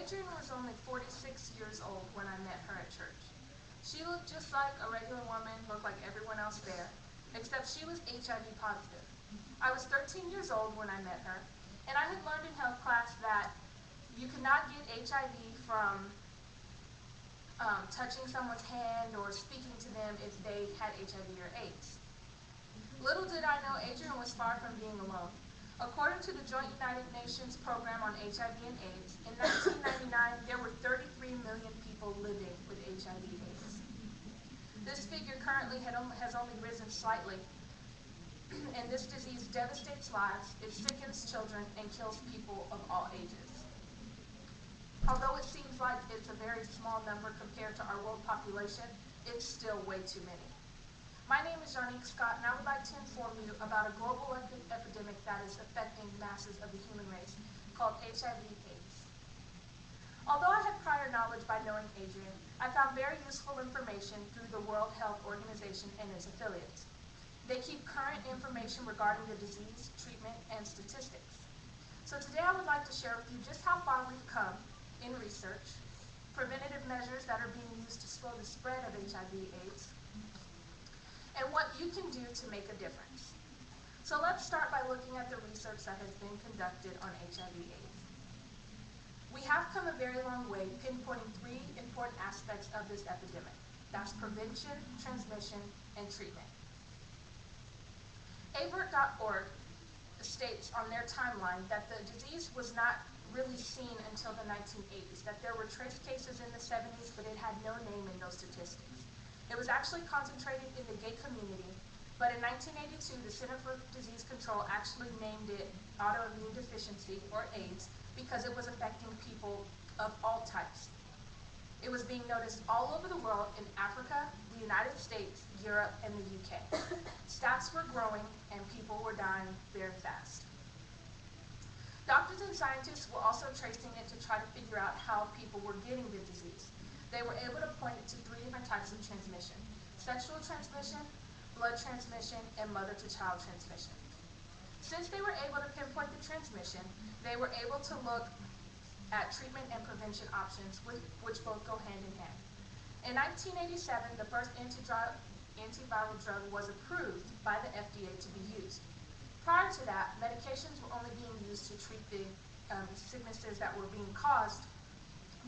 Adrian was only 46 years old when I met her at church. She looked just like a regular woman, looked like everyone else there, except she was HIV positive. I was 13 years old when I met her, and I had learned in health class that you could not get HIV from touching someone's hand or speaking to them if they had HIV or AIDS. Little did I know Adrian was far from being alone. According to the Joint United Nations Program on HIV and AIDS, in 1999 there were 33 million people living with HIV/AIDS. This figure currently has only risen slightly, and this disease devastates lives, it sickens children, and kills people of all ages. Although it seems like it's a very small number compared to our world population, it's still way too many. My name is Jonique Scott, and I would like to inform you about a global epidemic that is affecting masses of the human race called HIV/AIDS. Although I had prior knowledge by knowing Adrian, I found very useful information through the World Health Organization and its affiliates. They keep current information regarding the disease, treatment, and statistics. So today I would like to share with you just how far we've come in research, preventative measures that are being used to slow the spread of HIV/AIDS, and what you can do to make a difference. So let's start by looking at the research that has been conducted on HIV/AIDS. We have come a very long way pinpointing three important aspects of this epidemic. That's prevention, transmission, and treatment. Avert.org states on their timeline that the disease was not really seen until the 1980s, that there were trace cases in the 70s, but it had no name in those statistics. It was actually concentrated in the gay community, but in 1982, the Center for Disease Control actually named it autoimmune deficiency, or AIDS, because it was affecting people of all types. It was being noticed all over the world in Africa, the United States, Europe, and the UK. Stats were growing, and people were dying very fast. Doctors and scientists were also tracing it to try to figure out how people were getting the disease. They were able to point it to three different types of transmission: sexual transmission, blood transmission, and mother-to-child transmission. Since they were able to pinpoint the transmission, they were able to look at treatment and prevention options, which both go hand in hand. In 1987, the first antiviral drug was approved by the FDA to be used. Prior to that, medications were only being used to treat the sicknesses that were being caused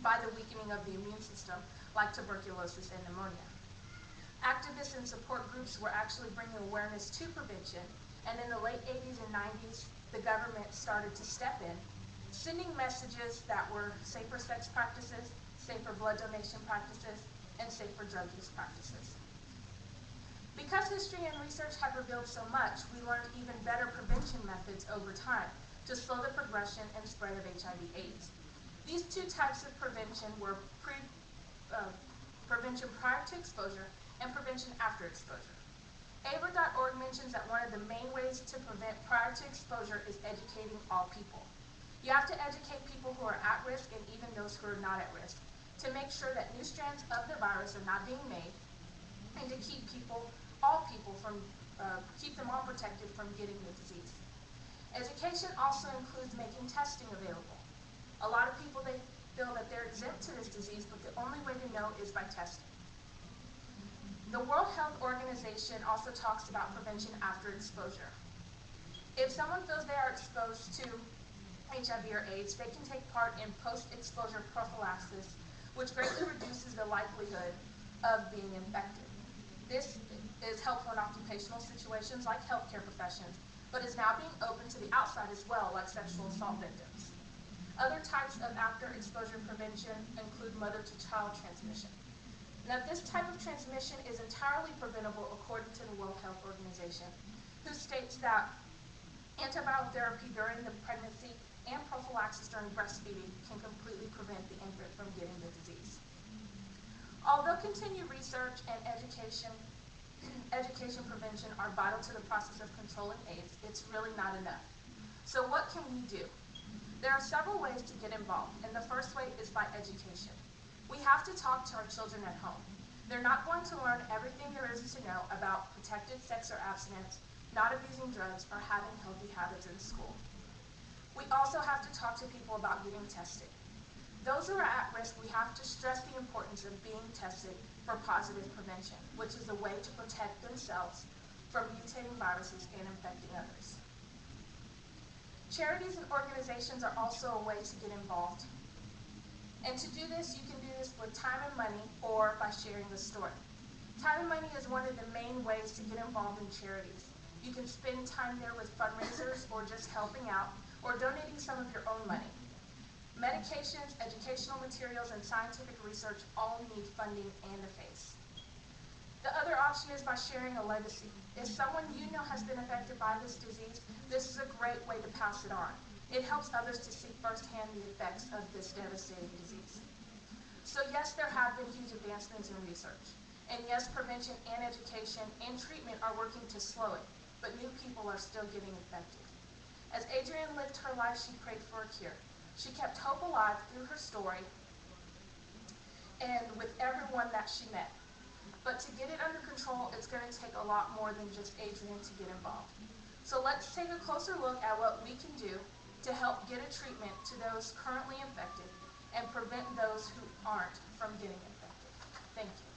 by the weakening of the immune system, like tuberculosis and pneumonia. Activists and support groups were actually bringing awareness to prevention, and in the late 80s and 90s, the government started to step in, sending messages that were safer sex practices, safer blood donation practices, and safer drug use practices. Because history and research have revealed so much, we learned even better prevention methods over time to slow the progression and spread of HIV/AIDS. These two types of prevention were prevention prior to exposure and prevention after exposure. Avert.org mentions that one of the main ways to prevent prior to exposure is educating all people. You have to educate people who are at risk and even those who are not at risk to make sure that new strands of the virus are not being made, and to keep all people from, keep them all protected from getting the disease. Education also includes making testing available. A lot of people, they feel that they're exempt to this disease, but the only way to know is by testing. The World Health Organization also talks about prevention after exposure. If someone feels they are exposed to HIV or AIDS, they can take part in post-exposure prophylaxis, which greatly reduces the likelihood of being infected. This is helpful in occupational situations like healthcare professions, but is now being open to the outside as well, like sexual assault victims. Other types of after-exposure prevention include mother-to-child transmission. Now, this type of transmission is entirely preventable according to the World Health Organization, who states that antiviral therapy during the pregnancy and prophylaxis during breastfeeding can completely prevent the infant from getting the disease. Although continued research and education prevention are vital to the process of controlling AIDS, it's really not enough. So what can we do? There are several ways to get involved, and the first way is by education. We have to talk to our children at home. They're not going to learn everything there is to know about protected sex or abstinence, not abusing drugs, or having healthy habits in school. We also have to talk to people about getting tested. those who are at risk, we have to stress the importance of being tested for positive prevention, which is a way to protect themselves from mutating viruses and infecting others. Charities and organizations are also a way to get involved. And to do this, you can do this with time and money or by sharing the story. Time and money is one of the main ways to get involved in charities. You can spend time there with fundraisers or just helping out or donating some of your own money. Medications, educational materials, and scientific research all need funding and a face. The other option is by sharing a legacy. If someone you know has been affected by this disease, this is a great way to pass it on. It helps others to see firsthand the effects of this devastating disease. So yes, there have been huge advancements in research. And yes, prevention and education and treatment are working to slow it, but new people are still getting infected. As Adrienne lived her life, she prayed for a cure. She kept hope alive through her story and with everyone that she met. But to get it under control, it's going to take a lot more than just Adrienne to get involved. So let's take a closer look at what we can do to help get a treatment to those currently infected and prevent those who aren't from getting infected. Thank you.